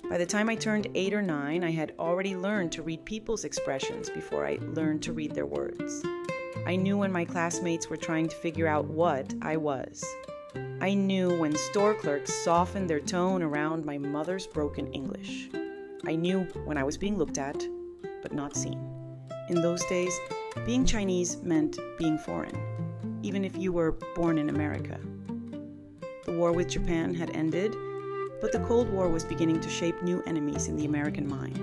By the time I turned 8 or 9, I had already learned to read people's expressions before I learned to read their words. I knew when my classmates were trying to figure out what I was. I knew when store clerks softened their tone around my mother's broken English. I knew when I was being looked at, but not seen. In those days, being Chinese meant being foreign, even if you were born in America. The war with Japan had ended, but the Cold War was beginning to shape new enemies in the American mind.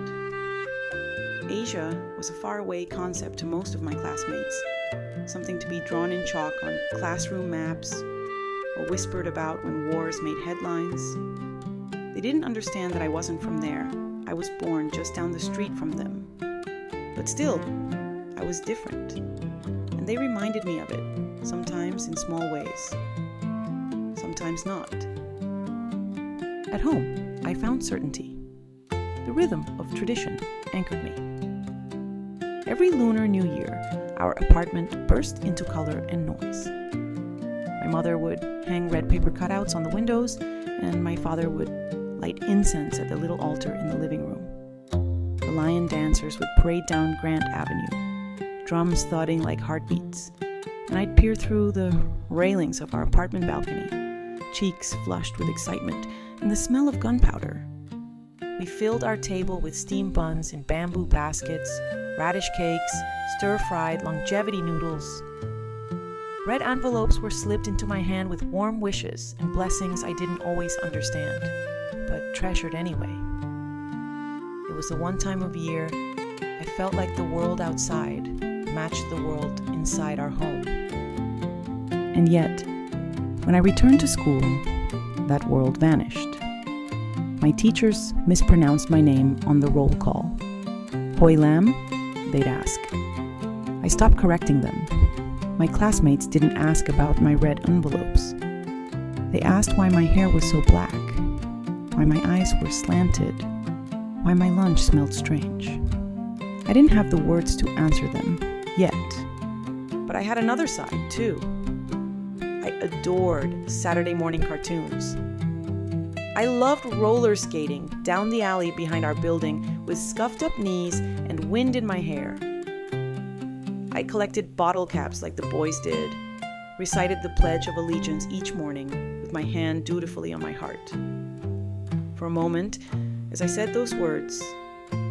Asia was a faraway concept to most of my classmates, something to be drawn in chalk on classroom maps or whispered about when wars made headlines. They didn't understand that I wasn't from there. I was born just down the street from them. But still, I was different, and they reminded me of it, sometimes in small ways, sometimes not. At home, I found certainty. The rhythm of tradition anchored me. Every Lunar New Year, our apartment burst into color and noise. My mother would hang red paper cutouts on the windows, and my father would light incense at the little altar in the living room. The lion dancers would parade down Grant Avenue, drums thudding like heartbeats, and I'd peer through the railings of our apartment balcony, cheeks flushed with excitement and the smell of gunpowder. We filled our table with steamed buns in bamboo baskets, radish cakes, stir-fried longevity noodles. Red envelopes were slipped into my hand with warm wishes and blessings I didn't always understand, but treasured anyway. It was the one time of year I felt like the world outside matched the world inside our home. And yet, when I returned to school, that world vanished. My teachers mispronounced my name on the roll call. Hoi Lam, they'd ask. I stopped correcting them. My classmates didn't ask about my red envelopes. They asked why my hair was so black, why my eyes were slanted, why my lunch smelled strange. I didn't have the words to answer them yet. But I had another side, too. I adored Saturday morning cartoons. I loved roller skating down the alley behind our building with scuffed up knees and wind in my hair. I collected bottle caps like the boys did, recited the Pledge of Allegiance each morning with my hand dutifully on my heart. For a moment, as I said those words,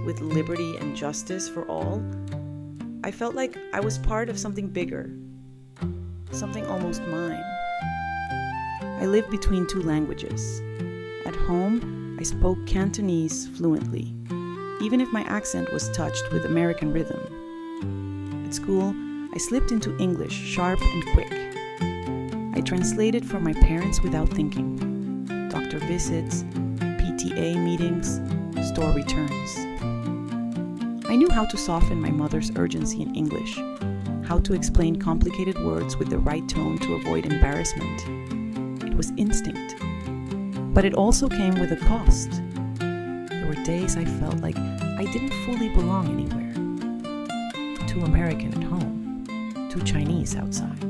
with liberty and justice for all, I felt like I was part of something bigger, something almost mine. I lived between two languages. At home, I spoke Cantonese fluently, even if my accent was touched with American rhythm. At school, I slipped into English sharp and quick. I translated for my parents without thinking. Doctor visits, PTA meetings, store returns. I knew how to soften my mother's urgency in English, how to explain complicated words with the right tone to avoid embarrassment. It was instinct. But it also came with a cost. There were days I felt like I didn't fully belong anywhere. Too American at home, too Chinese outside.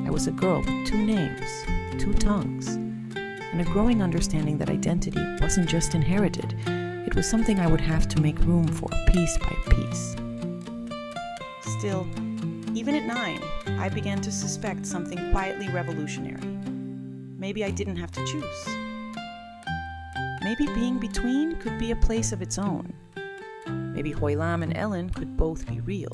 I was a girl with two names, two tongues, and a growing understanding that identity wasn't just inherited, it was something I would have to make room for piece by piece. Still, even at 9, I began to suspect something quietly revolutionary. Maybe I didn't have to choose. Maybe being between could be a place of its own. Maybe Hoi Lam and Ellen could both be real.